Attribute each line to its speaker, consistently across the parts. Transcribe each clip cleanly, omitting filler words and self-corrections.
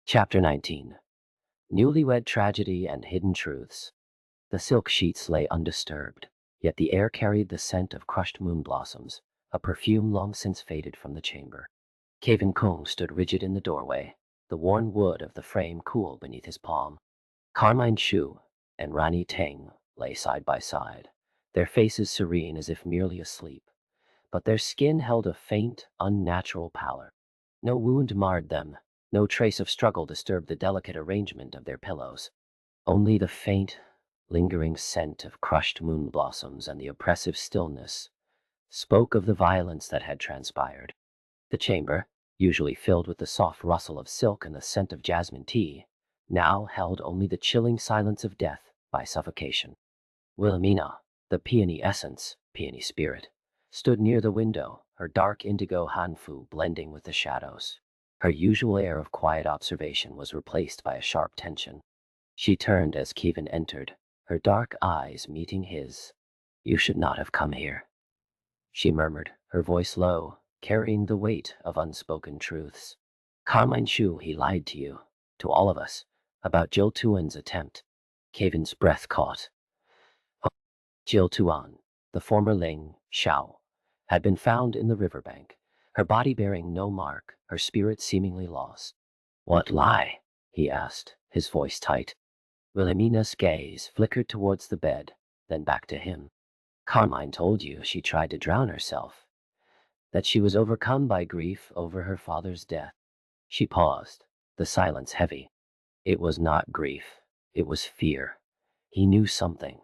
Speaker 1: Chapter 19. Newlywed Tragedy and Hidden Truths. The silk sheets lay undisturbed, yet the air carried the scent of crushed moon blossoms, a perfume long since faded from the chamber. Keven Kung stood rigid in the doorway, the worn wood of the frame cool beneath his palm. Carmine Shu and Ranee Teng lay side by side, their faces serene as if merely asleep, but their skin held a faint, unnatural pallor. No wound marred them, no trace of struggle disturbed the delicate arrangement of their pillows. Only the faint, lingering scent of crushed moon blossoms and the oppressive stillness spoke of the violence that had transpired. The chamber, usually filled with the soft rustle of silk and the scent of jasmine tea, now held only the chilling silence of death by suffocation. Wilhemina, the peony essence, peony spirit, stood near the window, her dark indigo hanfu blending with the shadows. Her usual air of quiet observation was replaced by a sharp tension. She turned as Keven entered, her dark eyes meeting his. "You should not have come here," she murmured, her voice low, carrying the weight of unspoken truths. "Carmine Shu, he lied to you, to all of us, about Jill Tuan's attempt." Keven's breath caught. Jill Tuan, the former Ling Xiao, had been found in the riverbank, her body bearing no mark, her spirit seemingly lost. "What lie?" he asked, his voice tight. Wilhelmina's gaze flickered towards the bed, then back to him. "Carmine told you she tried to drown herself, that she was overcome by grief over her father's death." She paused, the silence heavy. It was not grief, it was fear. He knew something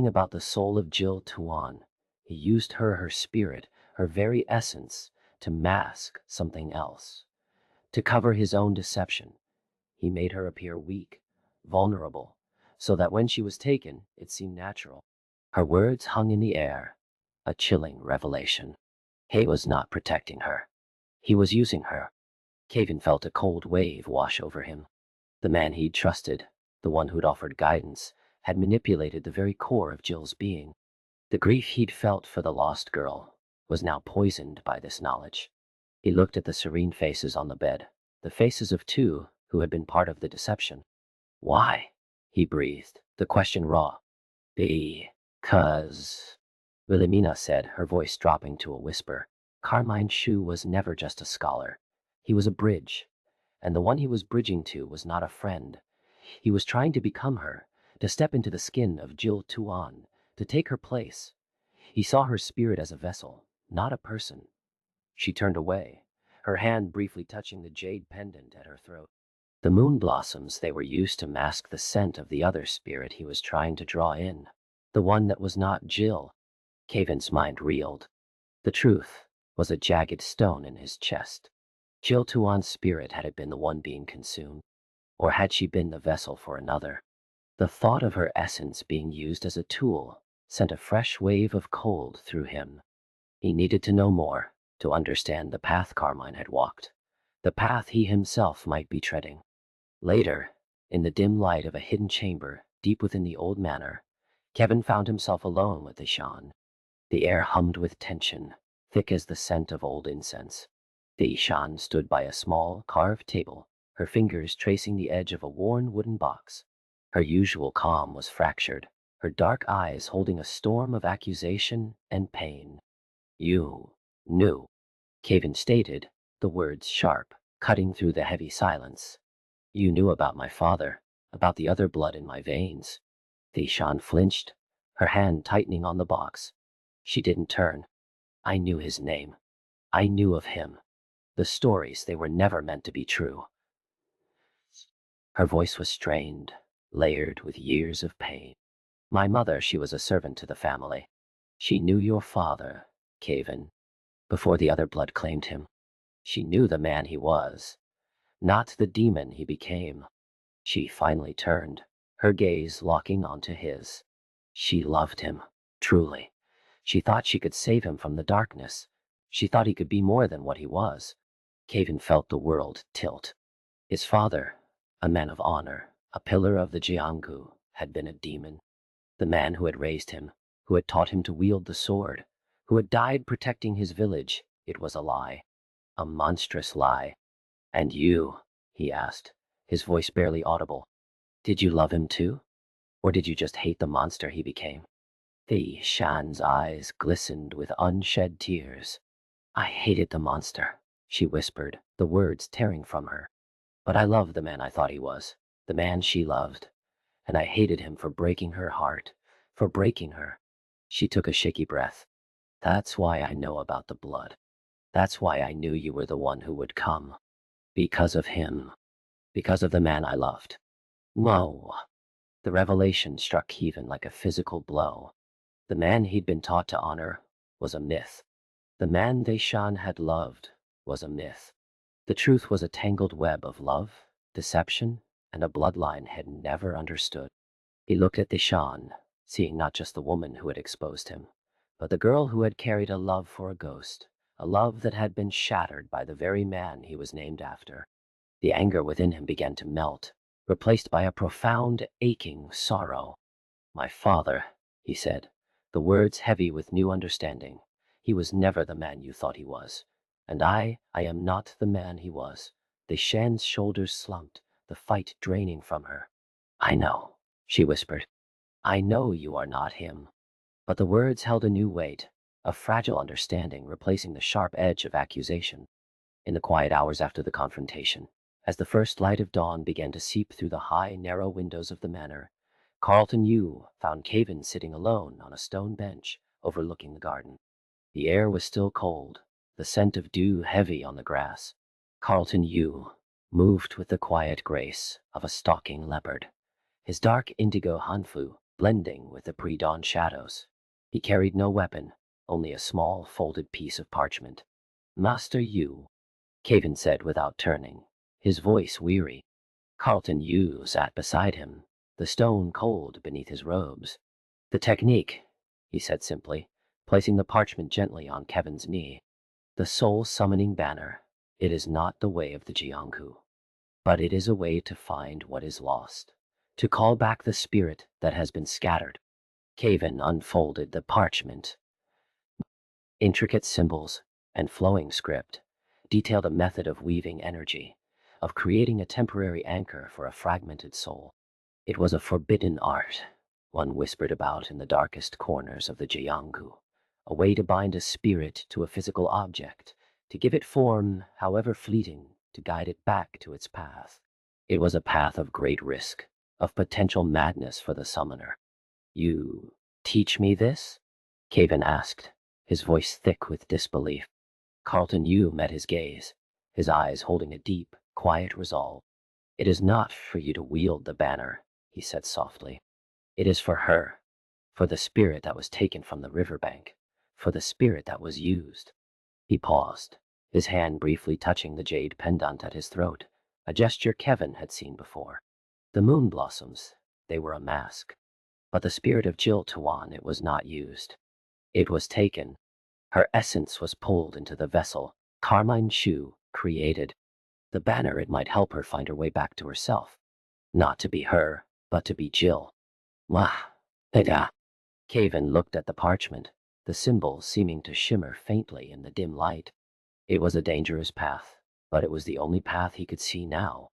Speaker 1: about the soul of Jill Tuan. He used her spirit, her very essence, to mask something else, to cover his own deception. He made her appear weak, vulnerable, so that when she was taken, it seemed natural. Her words hung in the air, a chilling revelation. He was not protecting her. He was using her. Keven felt a cold wave wash over him. The man he'd trusted, the one who'd offered guidance, had manipulated the very core of Jill's being. The grief he'd felt for the lost girl was now poisoned by this knowledge. He looked at the serene faces on the bed, the faces of two who had been part of the deception. "Why?" he breathed, the question raw. "Because," Wilhelmina said, her voice dropping to a whisper. "Carmine Shu was never just a scholar. He was a bridge, and the one he was bridging to was not a friend. He was trying to become her, to step into the skin of Jill Tuan, to take her place. He saw her spirit as a vessel, not a person." She turned away, her hand briefly touching the jade pendant at her throat. The moon blossoms they were used to mask the scent of the other spirit he was trying to draw in, the one that was not Jill. Keven's mind reeled. The truth was a jagged stone in his chest. Jill Tuan's spirit, had it been the one being consumed, or had she been the vessel for another? The thought of her essence being used as a tool sent a fresh wave of cold through him. He needed to know more, to understand the path Carmine had walked, the path he himself might be treading. Later, in the dim light of a hidden chamber deep within the old manor, Keven found himself alone with Thi Shan. The air hummed with tension, thick as the scent of old incense. Thi Shan stood by a small, carved table, her fingers tracing the edge of a worn wooden box. Her usual calm was fractured, her dark eyes holding a storm of accusation and pain. "You knew," Keven stated, the words sharp, cutting through the heavy silence. "You knew about my father, about the other blood in my veins." Thi Shan flinched, her hand tightening on the box. She didn't turn. "I knew his name. I knew of him. The stories, they were never meant to be true." Her voice was strained, layered with years of pain. "My mother, she was a servant to the family. She knew your father, Keven, before the other blood claimed him. She knew the man he was, not the demon he became." She finally turned, her gaze locking onto his. She loved him, truly. She thought she could save him from the darkness. She thought he could be more than what he was. Keven felt the world tilt. His father, a man of honor, a pillar of the Jianghu, had been a demon. The man who had raised him, who had taught him to wield the sword, who had died protecting his village, it was a lie. A monstrous lie. "And you," he asked, his voice barely audible. Did you love him too? Or did you just hate the monster he became? Thi Shan's eyes glistened with unshed tears. I hated the monster, she whispered, the words tearing from her. But I loved the man I thought he was, the man she loved. And I hated him for breaking her heart, for breaking her. She took a shaky breath. That's why I know about the blood. That's why I knew you were the one who would come. Because of him. Because of the man I loved. No. The revelation struck Keven like a physical blow. The man he'd been taught to honor was a myth. The man Thi Shan had loved was a myth. The truth was a tangled web of love, deception, and a bloodline had never understood. He looked at Thi Shan, seeing not just the woman who had exposed him, but the girl who had carried a love for a ghost, a love that had been shattered by the very man he was named after. The anger within him began to melt, replaced by a profound, aching sorrow. My father, he said, the words heavy with new understanding. He was never the man you thought he was. And I am not the man he was. Thi Shan's shoulders slumped, the fight draining from her. I know, she whispered. I know you are not him. But the words held a new weight, a fragile understanding replacing the sharp edge of accusation. In the quiet hours after the confrontation, as the first light of dawn began to seep through the high, narrow windows of the manor, Carlton Yu found Keven sitting alone on a stone bench overlooking the garden. The air was still cold, the scent of dew heavy on the grass. Carlton Yu moved with the quiet grace of a stalking leopard, his dark indigo hanfu blending with the pre-dawn shadows. He carried no weapon, only a small folded piece of parchment. Master Yu, Keven said without turning, his voice weary. Carlton Yu sat beside him, the stone cold beneath his robes. The technique, he said simply, placing the parchment gently on Kevin's knee. The soul-summoning banner. It is not the way of the Jianghu, but it is a way to find what is lost, to call back the spirit that has been scattered. Keven unfolded the parchment. Intricate symbols and flowing script detailed a method of weaving energy, of creating a temporary anchor for a fragmented soul. It was a forbidden art, one whispered about in the darkest corners of the Jianghu, a way to bind a spirit to a physical object, to give it form, however fleeting, to guide it back to its path. It was a path of great risk, of potential madness for the summoner. You teach me this? Keven asked, his voice thick with disbelief. Carlton Yu met his gaze, his eyes holding a deep, quiet resolve. It is not for you to wield the banner, he said softly. It is for her, for the spirit that was taken from the riverbank, for the spirit that was used. He paused, his hand briefly touching the jade pendant at his throat, a gesture Keven had seen before. The moon blossoms, they were a mask. But the spirit of Jill Tuan, it was not used. It was taken. Her essence was pulled into the vessel Carmine Shu created. The banner, it might help her find her way back to herself. Not to be her, but to be Jill. Wah! Eda! Keven looked at the parchment, the symbols seeming to shimmer faintly in the dim light. It was a dangerous path, but it was the only path he could see now.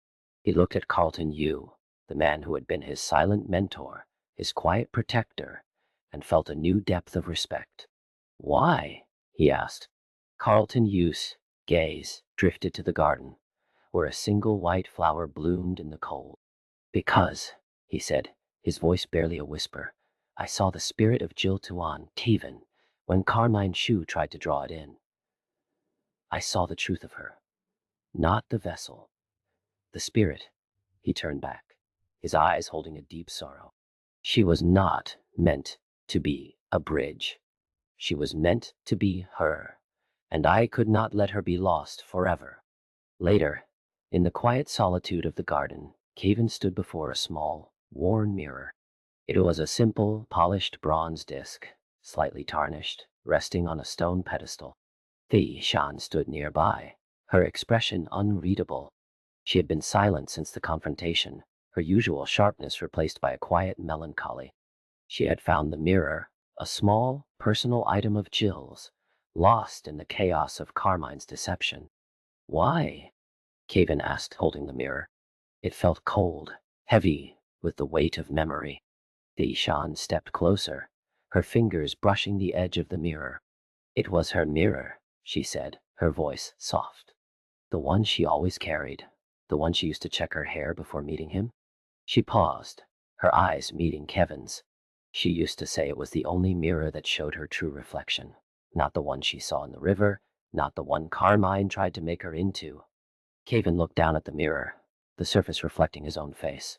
Speaker 1: He looked at Carlton Yu, the man who had been his silent mentor, his quiet protector, and felt a new depth of respect. Why? He asked. Carlton Yu's gaze drifted to the garden, where a single white flower bloomed in the cold. Because, he said, his voice barely a whisper, I saw the spirit of Jill Tuan, Keven, when Carmine Shu tried to draw it in. I saw the truth of her, not the vessel. The spirit. He turned back, his eyes holding a deep sorrow. She was not meant to be a bridge. She was meant to be her, and I could not let her be lost forever. Later, in the quiet solitude of the garden, Keven stood before a small, worn mirror. It was a simple, polished bronze disc, slightly tarnished, resting on a stone pedestal. Thi Shan stood nearby, her expression unreadable. She had been silent since the confrontation, her usual sharpness replaced by a quiet melancholy. She had found the mirror, a small, personal item of Jill's, lost in the chaos of Carmine's deception. Why? Keven asked, holding the mirror. It felt cold, heavy, with the weight of memory. Thi Shan stepped closer, her fingers brushing the edge of the mirror. It was her mirror, she said, her voice soft. The one she always carried, the one she used to check her hair before meeting him. She paused, her eyes meeting Kevin's. She used to say it was the only mirror that showed her true reflection. Not the one she saw in the river, not the one Carmine tried to make her into. Keven looked down at the mirror, the surface reflecting his own face.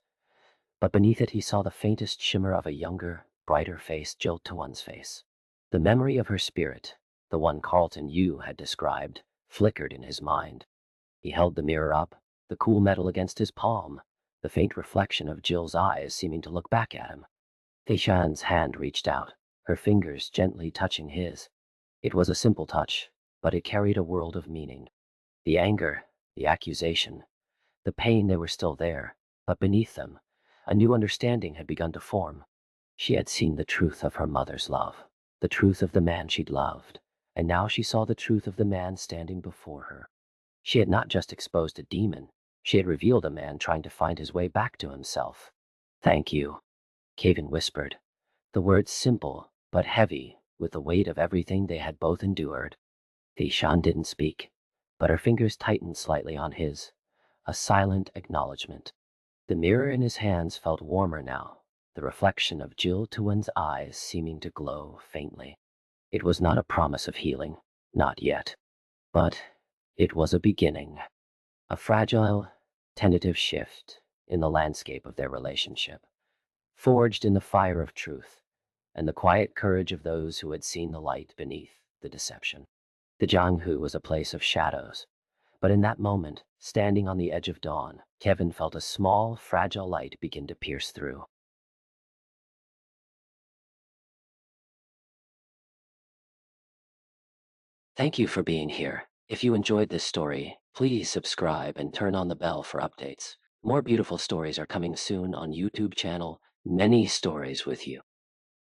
Speaker 1: But beneath it he saw the faintest shimmer of a younger, brighter face, Jill Tuan's face. The memory of her spirit, the one Carlton Yu had described, flickered in his mind. He held the mirror up, the cool metal against his palm, the faint reflection of Jill's eyes seeming to look back at him. Thi Shan's hand reached out, her fingers gently touching his. It was a simple touch, but it carried a world of meaning. The anger, the accusation, the pain, they were still there, but beneath them, a new understanding had begun to form. She had seen the truth of her mother's love, the truth of the man she'd loved, and now she saw the truth of the man standing before her. She had not just exposed a demon, she had revealed a man trying to find his way back to himself. "Thank you," Keven whispered, the words simple but heavy with the weight of everything they had both endured. Thi Shan didn't speak, but her fingers tightened slightly on his, a silent acknowledgement. The mirror in his hands felt warmer now, the reflection of Jill Tuan's eyes seeming to glow faintly. It was not a promise of healing, not yet. But it was a beginning, a fragile, tentative shift in the landscape of their relationship, forged in the fire of truth and the quiet courage of those who had seen the light beneath the deception. The Jianghu was a place of shadows, but in that moment, standing on the edge of dawn, Keven felt a small, fragile light begin to pierce through. Thank you for being here. If you enjoyed this story, please subscribe and turn on the bell for updates. More beautiful stories are coming soon on YouTube channel, Many Stories with You.